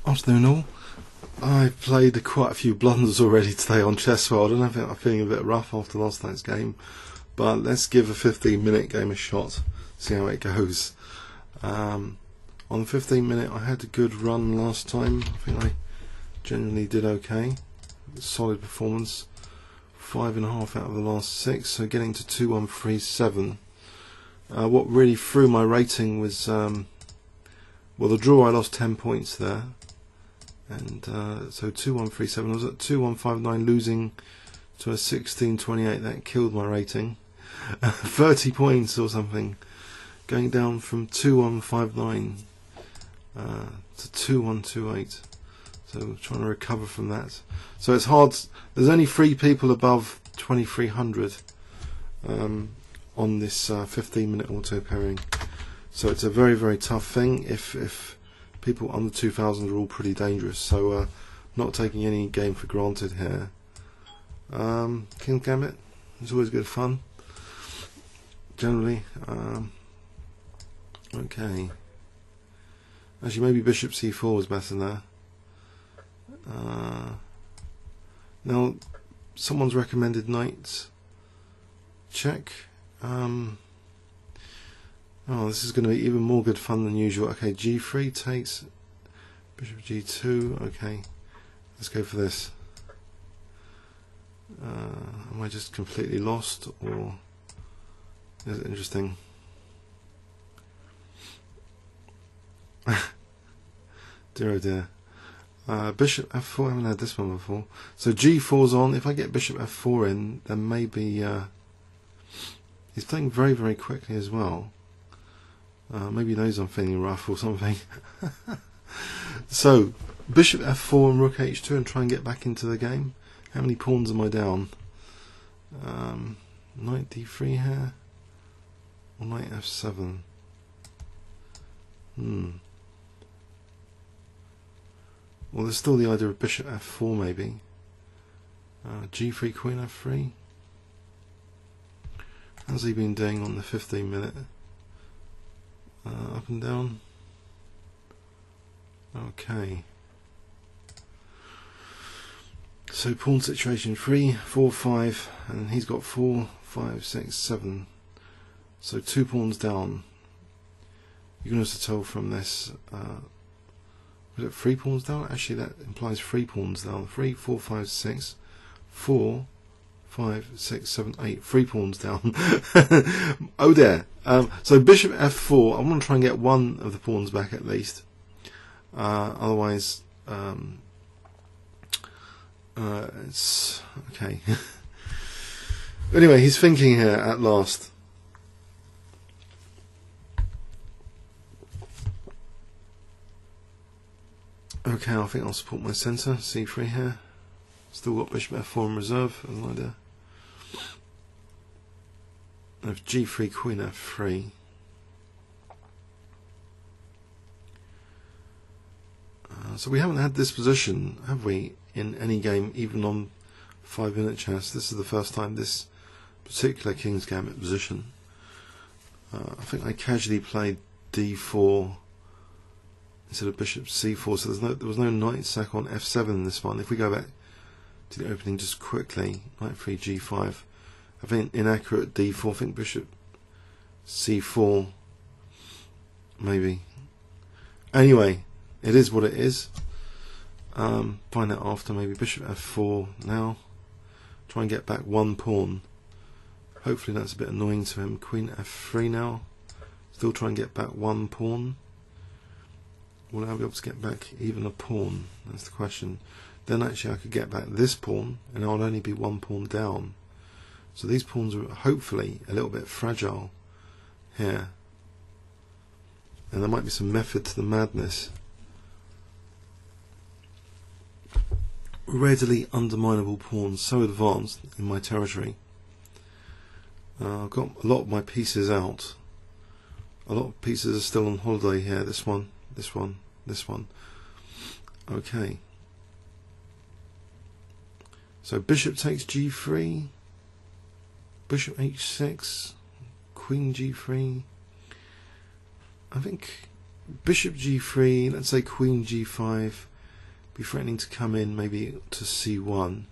Afternoon all. I've played quite a few blunders already today on Chess World, and I think I'm feeling a bit rough after last night's game. But let's give a 15-minute game a shot, see how it goes. On the 15-minute, I had a good run last time. I think I generally did okay. Solid performance. 5.5 out of the last 6, so getting to 2137. What really threw my rating was, well, the draw I lost 10 points there. And so 2137, I was at 2159 losing to a 1628, that killed my rating. 30 points or something, going down from 2159 to 2128. So trying to recover from that. So it's hard, there's only 3 people above 2300 on this 15-minute auto pairing. So it's a very, very tough thing. If people under 2000 are all pretty dangerous, so not taking any game for granted here. King's Gambit is always good fun, generally. Okay, actually maybe Bishop C4 was better there. Now someone's recommended knight check. Oh, this is going to be even more good fun than usual. Okay, G3 takes Bishop G2. Okay, let's go for this. Am I just completely lost, or is it interesting? Dear oh dear. Bishop F4, I haven't had this one before. So G4's on. If I get Bishop F4 in, then maybe he's playing very, very quickly as well. Maybe he knows I'm feeling rough or something. So, Bishop F4 and Rook H2 and try and get back into the game. How many pawns am I down? Knight D3 here? Or Knight F7? Well, there's still the idea of Bishop F4 maybe. G3, Queen F3. How's he been doing on the 15-minute? Up and down. Okay. So pawn situation 3, 4, 5, and he's got 4, 5, 6, 7. So 2 pawns down. You can also tell from this. Was it 3 pawns down? Actually, that implies 3 pawns down. 3, 4, 5, 6, 4, 5, 6, 7, 8. 3 pawns down. Oh dear. So Bishop F4. I want to try and get one of the pawns back at least. Otherwise, it's okay. Anyway, he's thinking here at last. Okay, I think I'll support my centre. C3 here. Still got Bishop F4 in reserve as an idea. I have G3, Queen F3. So we haven't had this position, have we, in any game, even on 5-minute chess. This is the first time this particular King's Gambit position. I think I casually played D4 instead of Bishop C4, so there was no knight sack on F7 in this one. If we go back to the opening just quickly, Knight 3, G5. I think inaccurate D4. I think Bishop C4, maybe. Anyway, it is what it is. Find out after. Maybe Bishop F4 now. Try and get back 1 pawn. Hopefully that's a bit annoying to him. Queen F3 now. Still try and get back 1 pawn. Will I be able to get back even a pawn? That's the question. Then actually I could get back this pawn, and I'll only be 1 pawn down. So these pawns are hopefully a little bit fragile here. And there might be some method to the madness. Readily underminable pawns, so advanced in my territory. I've got a lot of my pieces out. A lot of pieces are still on holiday here. This one, this one, this one. Okay. So Bishop takes G3. Bishop H6, Queen G3. I think Bishop G3, let's say Queen G5, be threatening to come in maybe to c1.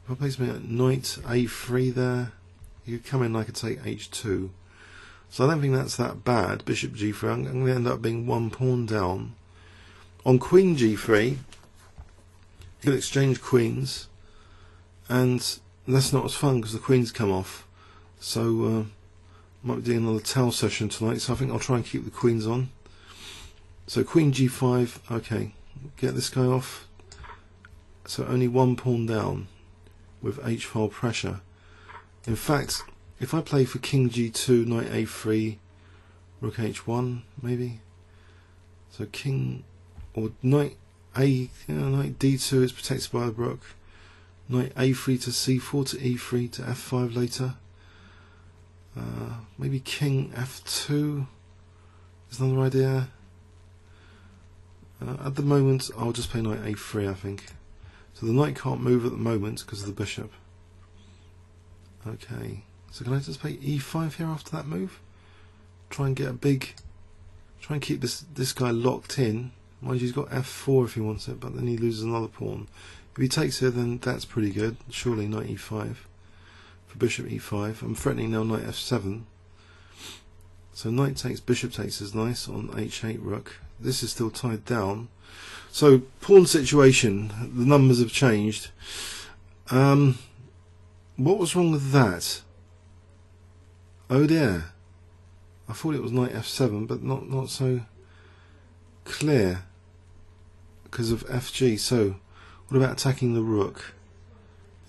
If I place me at knight a3 there, you could come in and I could take h2. So I don't think that's that bad. Bishop g3, I'm going to end up being one pawn down. On queen g3, you could exchange queens, and that's not as fun because the queens come off. So might be doing another towel session tonight, so I think I'll try and keep the queens on. So queen g5, okay, get this guy off. So only one pawn down with h-file pressure. In fact, if I play for king g2, knight a3, rook h1 maybe. So king or knight knight d2 is protected by the rook. Knight a3 to c4 to e3 to f5 later. Maybe king f2 is another idea. At the moment, I'll just play knight a3, I think. So the knight can't move at the moment because of the bishop. Okay, so can I just play e5 here after that move? Try and get a big... Try and keep this guy locked in. Mind you, he's got f4 if he wants it, but then he loses another pawn. If he takes it, then that's pretty good. Surely knight e5 for bishop e5. I'm threatening now knight f7. So knight takes, bishop takes is nice on h8 rook. This is still tied down. So pawn situation, the numbers have changed. What was wrong with that? Oh dear. I thought it was knight f7, but not so clear because of fg. So what about attacking the rook?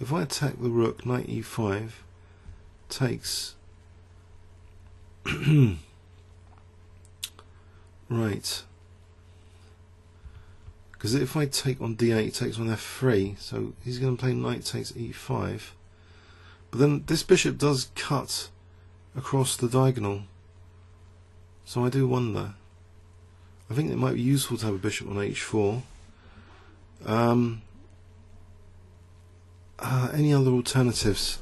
If I attack the rook, knight e5 takes right, because if I take on d8 it takes on f3, so he's going to play knight takes e5, but then this bishop does cut across the diagonal, so I do wonder. I think it might be useful to have a bishop on h4. Any other alternatives?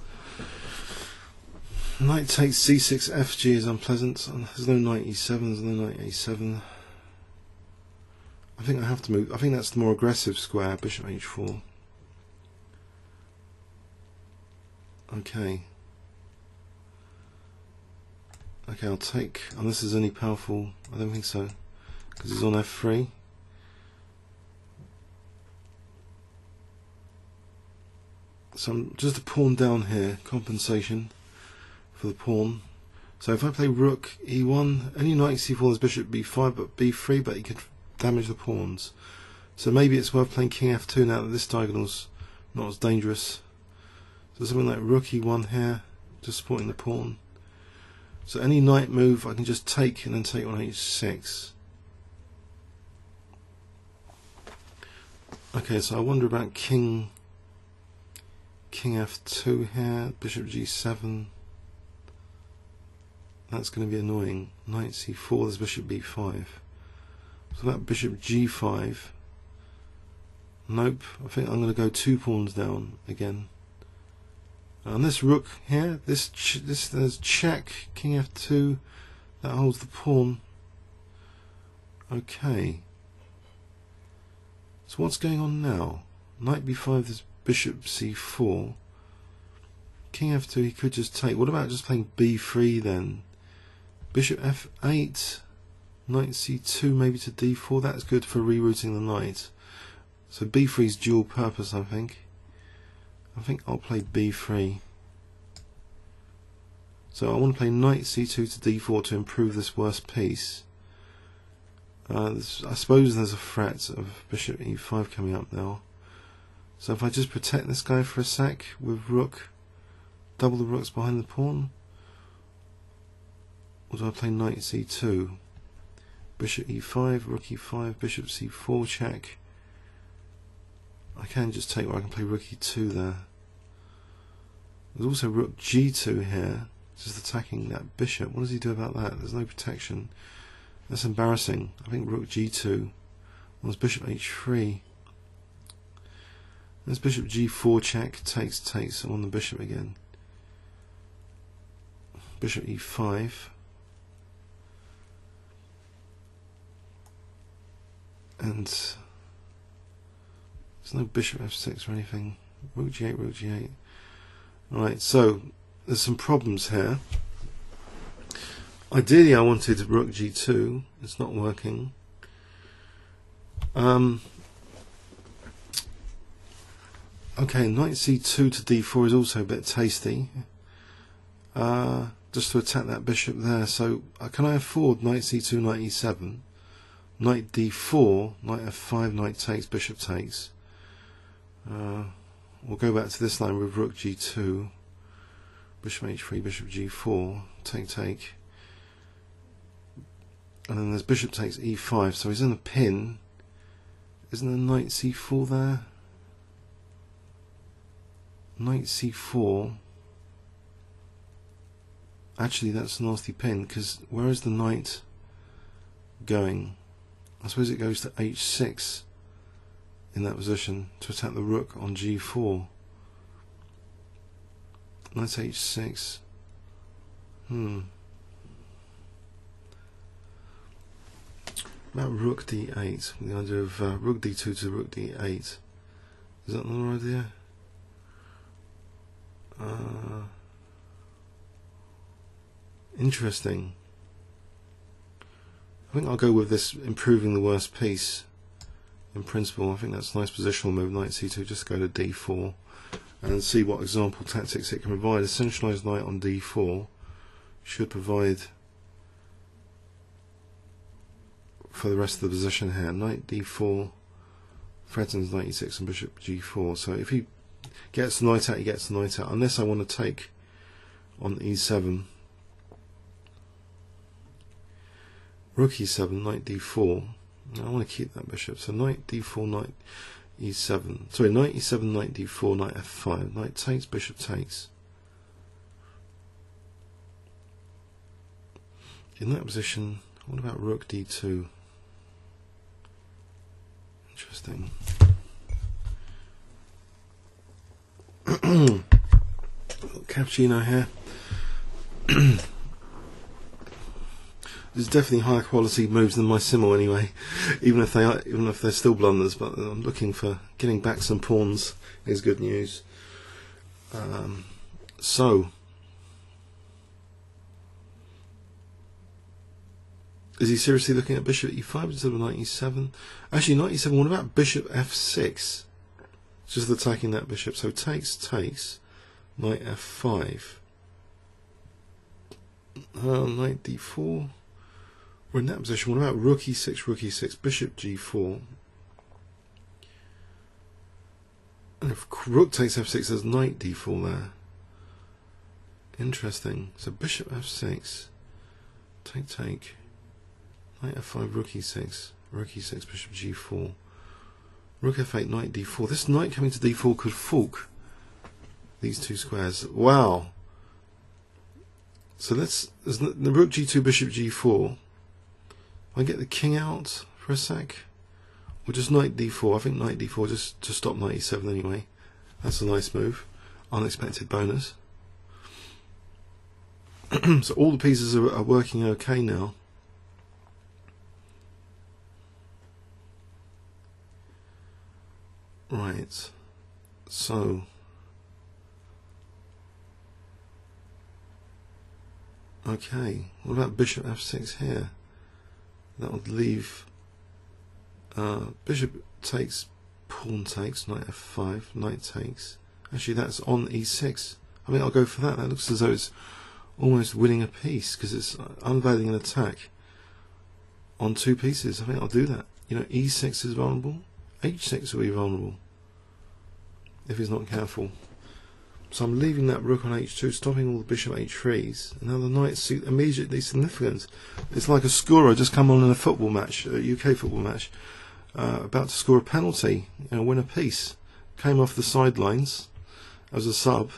Knight takes c6 fg is unpleasant. There's no knight e7, there's no knight a7. I think I have to move. I think that's the more aggressive square, bishop h4. Okay. Okay, I'll take, unless there's any powerful, I don't think so, because he's on f3. So I'm just a pawn down here, compensation for the pawn. So if I play rook e1, any knight c4 there's bishop b5 but b3, but he could damage the pawns. So maybe it's worth playing king f2 now that this diagonal's not as dangerous. So something like rook e1 here, just supporting the pawn. So any knight move I can just take and then take on h6. Okay, so I wonder about king f2 here, bishop g7. That's going to be annoying. Knight c4, there's bishop b5. So that bishop g5. Nope, I think I'm going to go 2 pawns down again. And this rook here, this there's check, king f2, that holds the pawn. Okay. So what's going on now? Knight b5, there's bishop c4. King f2, he could just take. What about just playing b3 then? Bishop f8, knight c2 maybe to d4. That's good for rerouting the knight. So b3 is dual purpose, I think. I think I'll play b3. So I want to play knight c2 to d4 to improve this worst piece. I suppose there's a threat of bishop e5 coming up now. So if I just protect this guy for a sec with rook, double the rooks behind the pawn, or do I play knight c2? Bishop e5, rook e5, bishop c4 check. I can just take, or I can play rook e2 there. There's also rook g2 here, just attacking that bishop. What does he do about that? There's no protection. That's embarrassing. I think rook g2. There's bishop h3. There's bishop g4 check, takes, on the bishop again. Bishop e5. And There's no bishop f6 or anything. Rook g8, rook g8. Alright, so there's some problems here. Ideally I wanted rook g2. It's not working. Okay, knight c2 to d4 is also a bit tasty. Just to attack that bishop there. So can I afford knight c2, knight e7, knight d4, knight f5, knight takes, bishop takes. We'll go back to this line with rook g2, bishop h3, bishop g4, take, and then there's bishop takes e5. So he's in a pin. Isn't there knight c4 there? Knight c4. Actually, that's a nasty pin, because where is the knight going? I suppose it goes to h6 in that position to attack the rook on g4. Knight h6. About rook d8, the idea of rook d2 to rook d8. Is that another idea? Interesting. I think I'll go with this improving the worst piece in principle. I think that's a nice positional move. Knight c2, just go to d4 and see what example tactics it can provide. A centralized knight on d4 should provide for the rest of the position here. Knight d4 threatens knight e6 and bishop g4. So if he gets the knight out, he gets the knight out. Unless I want to take on e7. Rook e7, knight d4. I want to keep that bishop. So knight d4, knight e7. Sorry, knight e7, knight d4, knight f5. Knight takes, bishop takes. In that position, what about rook d2? Interesting. Cappuccino here. There's definitely higher quality moves than my Simmel anyway, even if they're still blunders. But I'm looking for getting back some pawns is good news. So is he seriously looking at bishop e5 instead of knight e7? Actually, knight e7. What about bishop f6? Just attacking that bishop. So takes, knight f5, knight d4. We're in that position. What about rook e6, bishop g4? And if rook takes f6, there's knight d4 there. Interesting. So bishop f6, take, knight f5, rook e6, bishop g4, rook f8, knight d4. This knight coming to d4 could fork these two squares. Wow. So there's the rook g2, bishop g4. I get the king out for a sec, or just knight d4. I think knight d4 just to stop knight e7 anyway. That's a nice move, unexpected bonus. So all the pieces are working okay now. Right, so okay, what about bishop f6 here? That would leave bishop takes, pawn takes, knight f5, knight takes. Actually, that's on e6. I mean, I'll go for that. That looks as though it's almost winning a piece because it's unveiling an attack on two pieces. I think I'll do that. You know, e6 is vulnerable. h6 will be vulnerable if he's not careful. So I'm leaving that rook on h2, stopping all the bishop h3s, and now the knight's immediately significant. It's like a scorer just come on in a football match, a UK football match, about to score a penalty, win a piece. Came off the sidelines as a sub,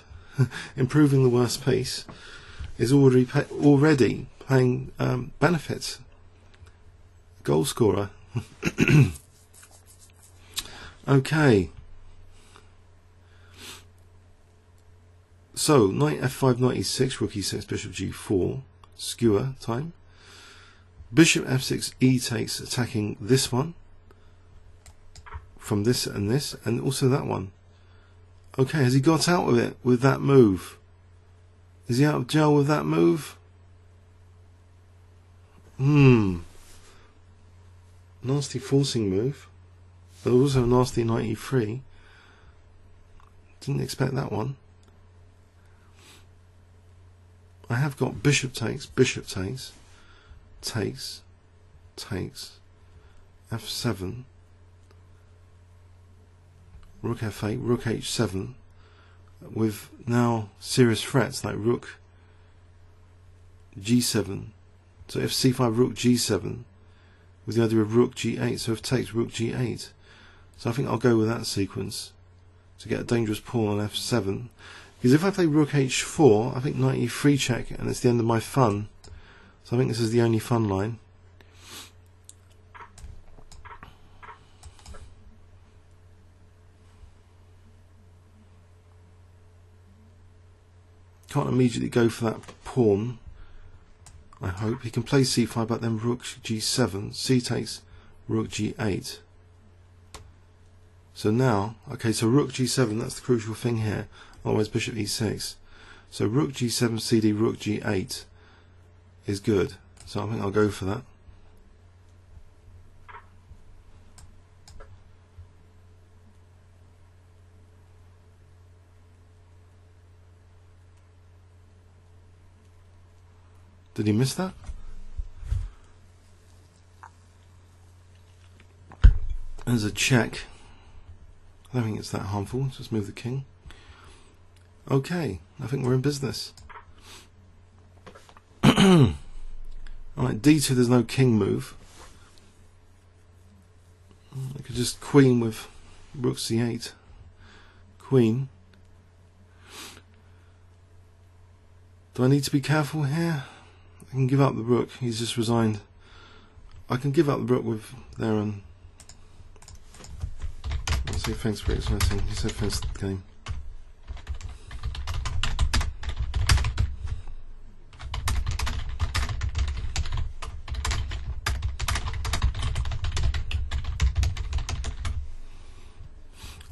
improving the worst piece, is already playing benefits. Goal scorer. Okay. So, knight f5, knight e6, rook e6, bishop g4, skewer time. Bishop f6, e takes, attacking this one. from this, and also that one. Okay, has he got out of it with that move? Is he out of jail with that move? Nasty forcing move. But also a nasty knight e3. Didn't expect that one. I have got bishop takes, takes, f7, rook f8, rook h7, with now serious threats like rook g7. So if c5, rook g7, with the idea of rook g8. So if takes, rook g8. So I think I'll go with that sequence to get a dangerous pawn on f7. Because if I play rook h4, I think knight e3 check, and it's the end of my fun. So I think this is the only fun line. Can't immediately go for that pawn. I hope he can play c5, but then rook g7, c takes, rook g8. So now, okay, so rook g7, that's the crucial thing here. Otherwise bishop e6. So rook g7, cd, rook g8 is good. So I think I'll go for that. Did he miss that? There's a check. I don't think it's that harmful. Just move the king. Okay, I think we're in business. Alright, d2, there's no king move. I could just queen with rook c8. Queen. Do I need to be careful here? I can give up the rook. He's just resigned. I can give up the rook with there and I'll say thanks for expressing. He said thanks to the game.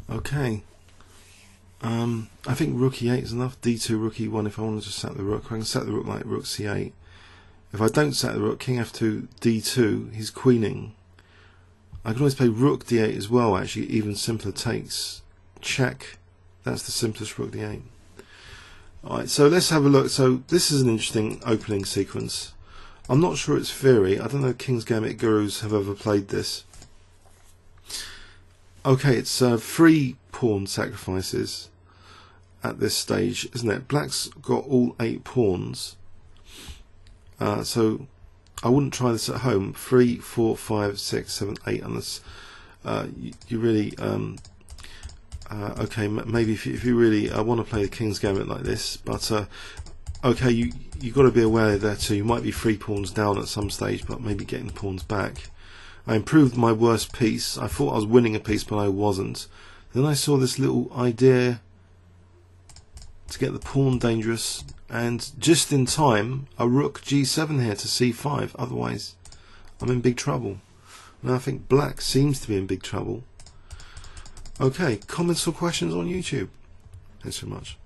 Okay. I think rook e8 is enough. d2, rook e1 if I want to just set the rook. I can set the rook like rook c8. If I don't set the rook, king f2, d2, he's queening. I can always play rook d8 as well, actually, even simpler takes. Check. That's the simplest rook d8. Alright, so let's have a look. So this is an interesting opening sequence. I'm not sure it's theory. I don't know if King's Gambit gurus have ever played this. Okay, it's 3 pawn sacrifices at this stage, isn't it? Black's got all 8 pawns. So I wouldn't try this at home. 3, 4, 5, 6, 7, 8 unless you really okay, maybe if you really want to play the King's Gambit like this, but okay, you've got to be aware there too. You might be 3 pawns down at some stage, but maybe getting the pawns back. I improved my worst piece. I thought I was winning a piece, but I wasn't. Then I saw this little idea to get the pawn dangerous, and just in time, a rook g7 here to c5. Otherwise, I'm in big trouble. And I think black seems to be in big trouble. Okay, comments or questions on YouTube? Thanks so much.